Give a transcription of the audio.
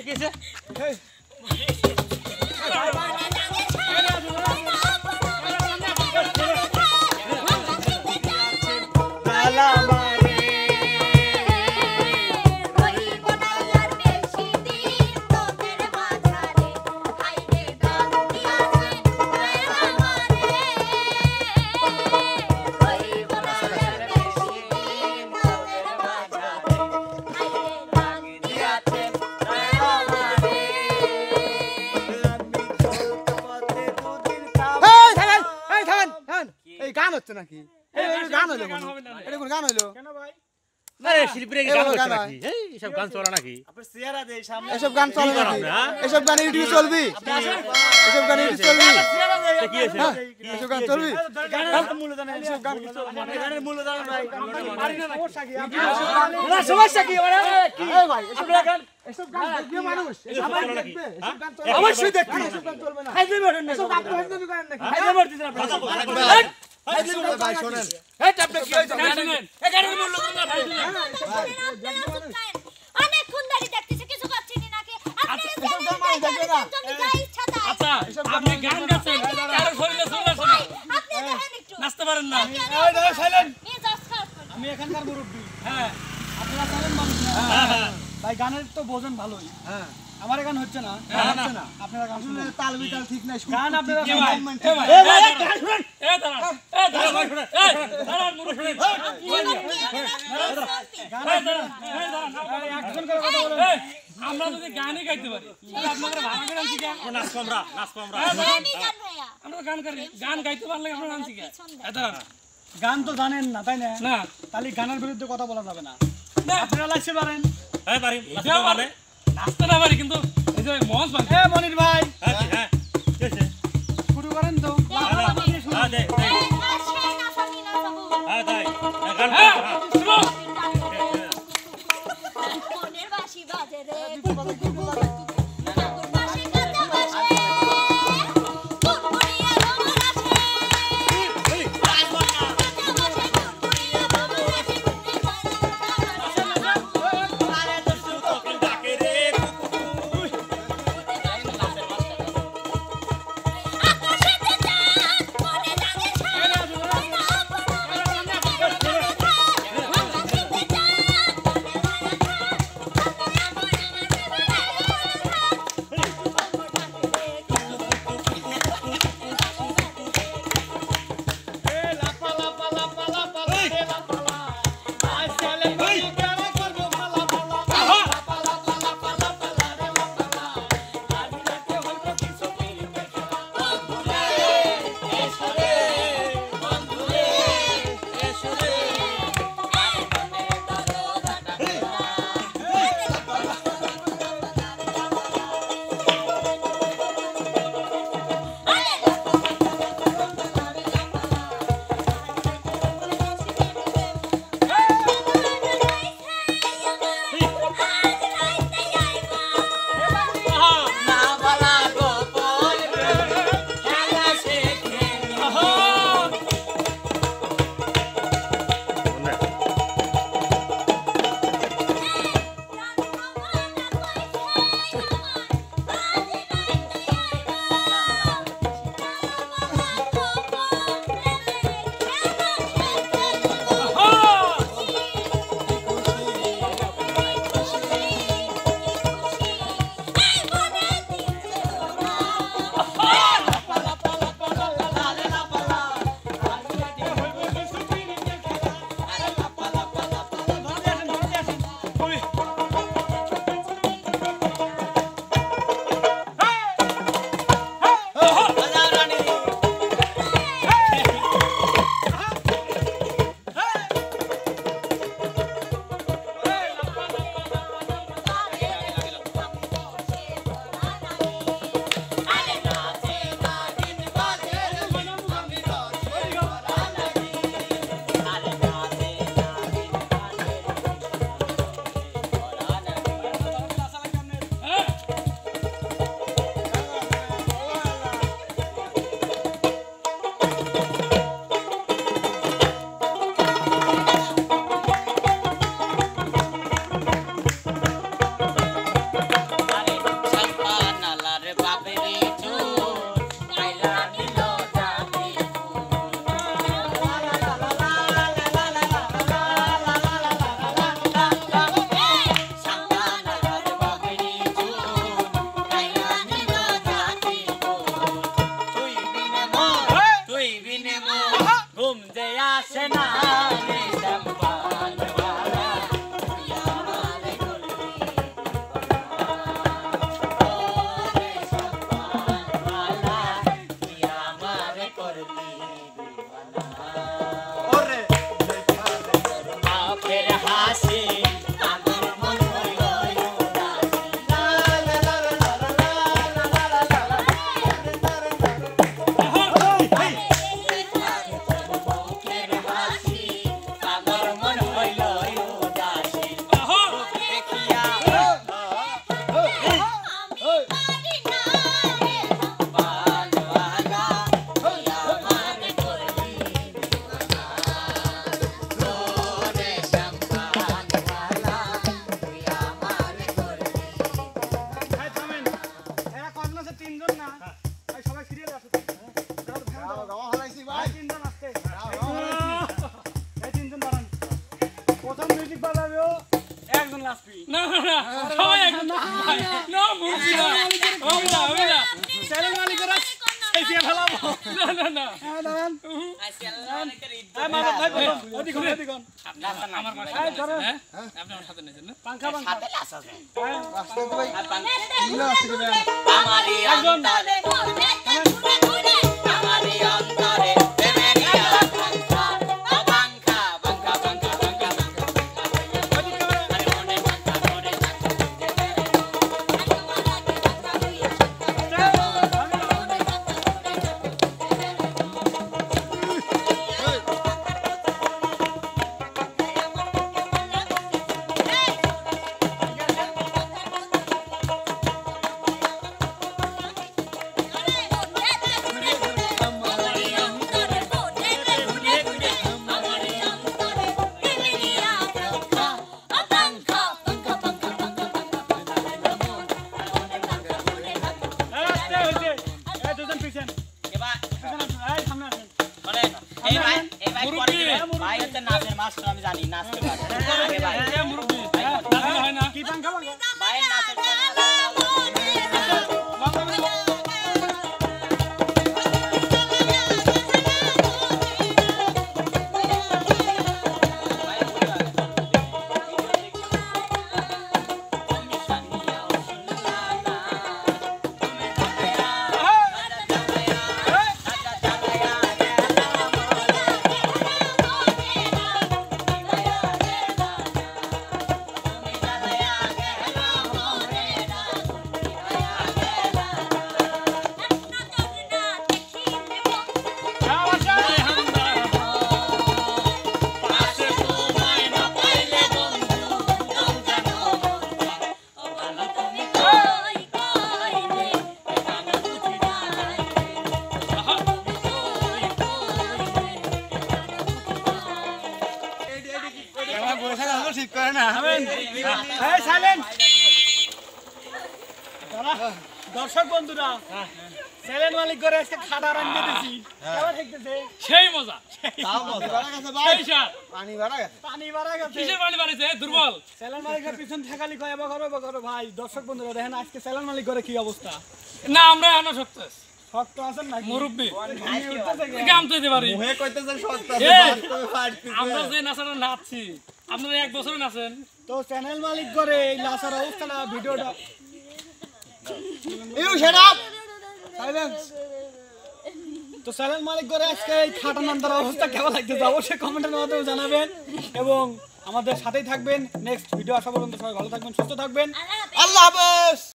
কিসে গান হচ্ছে নাকি গান হলো এটা কোন গান হলো কেন ভাই আরে শিল্পীরা গান করছে নাকি এই সব গান চলে নাকি আপনার চেহারা দেই সামনে এসব গান চলে নাকি এসব গান ইউটিউবে চলবে এসব গান ইউটিউবে চলবে কি আছে এসব গান চলবে গানের মূল্য জানেন এসব গান গানের মূল্য জানেন ভাই মারি না সমস্যা কি না সমস্যা কি মানে কি এই ভাই এসব গান দেখবে মানুষ এসব গান দেখবে এসব গান চলবে অবশ্যই দেখবে এসব গান চলবে না খাইতে পারেন না এসব গান তো হইতে করেন নাকি খাইতে পারতেছেন আপনারা ভাই শুনেন এই আপনি কি হইছে শুনেন এই গানের মূল্য জানেন অনেক খুনদারি দেখতেছে কিছু করছেন নাকি আপনি আচ্ছা আপনি গান গাচ্ছেন কারো শরীরে চলে আসে না আপনি দেখেন একটু নাচতে পারেন না এই দাও সাইলেন্ট মেজাজ খারাপ করে আমি এখানকার মুরব্বি হ্যাঁ আপনারা জানেন মানুষ না ভাই গানের তো বোঝেন ভালোই হ্যাঁ আমার গান হচ্ছে না হচ্ছে না আপনারা গান শুনুন তাল বিতাল ঠিক নাই গান আপনারা এই ভাই গান শুনেন এই দাঁড়ান এই দাঁড়ান শুনেন এই দাঁড়ান মুরব্বি শুনেন গান দাঁড়ান এই দাঁড়ান একজন করে কথা বলেন আমরা যদি গানই গাইতে পারি তাহলে আপনারা ভালো করে আনছি কেন নাচ কমরা আমি গান ভাইয়া আমরা তো গান করি গান গাইতে পারলে আপনারা আনছি কেন দাঁড়ান গান তো জানেন না তাই না না তাহলে গানের বিরুদ্ধে কথা বলা যাবে না আপনারা লাগতে পারেন হ্যাঁ পারি নাচতে পারে নাচতে না পারি কিন্তু এই যে মঞ্চ বান এ মনির ভাই হ্যাঁ হ্যাঁ কি আছে শুরু করেন তো হ্যাঁ দে আসেন আসামি না বাবু হ্যাঁ তাই গান শুনো মনের বাঁশি বাজে রে ঠাকুর বাঁশি গাতে বসে গুনগুনিয়ে ভ্রমর আসে মিউজিক বাজাবে একজন লাস্পি না না সবাই একদম না মুরগি না হবে না চ্যানেল মালিকরা এসে ফেলাবো না না না হ্যাঁ দাঁড়ান এই মাদক ভাই ওদিকন ওদিকন আমার পাশে এই ধরেন হ্যাঁ আপনি আমার সাথে নিয়েছেন না পাঙ্খা পাঙ্খা রাস্তায় তো ভাই ইলা আছে রে আমারি অন্তরে ঘুরে ঘুরে আমারি অন্তরে প্রেমেরিয়া বাংকা বাংকা বাংকা বাংকা বাংকা আরে মনে বাংকা করে রাস্তা হইছে এই দুজন পিছন এবার এই সামনে আসেন বলেন এই ভাই পরে দিবেন ভাই হচ্ছে নাচের মাস্টার আমি জানি নাচতে পারে আগে ভাই এ মুরগি না হয় না কি পাঙ্খা পাঙ্খা ভাইয়ের নাচের আমার বসে থাকা ঠিক করে না এই সাইলেন্ট দর্শক বন্ধুরা চ্যানেল মালিক করে আজকে খাটা রান্না দিয়েছি কেমন দেখতেছে সেই মজা তাও বল বাড়া গেছে ভাই সেই স্বাদ পানি বাড়া গেছে পানি বাড়া গেছে কিসের পানি বাড়িছে দুর্বল চ্যানেল মালিকের পিছন ঠেকালি কয় এবার ভাই দর্শক বন্ধুরা দেখেন আজকে চ্যানেল মালিক করে কি অবস্থা না আমরা এখনো শক্ত আছি। শক্ত আছেন নাকি মুরব্বি ঘুমিয়ে উঠতেছে কি? কাম তো দিতে পারি মুহে কইতেছেন সত্তা এই, বাস্তবে ফাটতেছে আমরা যে নাচাটা নাচছি আপনারা এক বছর নাচেন তো চ্যানেল মালিক করে এই লাসার অবস্থাটা ভিডিওটা ইউ শাট আপ সাইলেন্স তো চ্যানেল মালিক করে আজকে এই খাটা নান্দার অবস্থা কেমন লাগতেছে অবশ্যই কমেন্টের মাধ্যমে জানাবেন এবং আমাদের সাথেই থাকবেন নেক্সট ভিডিও আসা পর্যন্ত সবাই ভালো থাকবেন সুস্থ থাকবেন আল্লাহ হাফেজ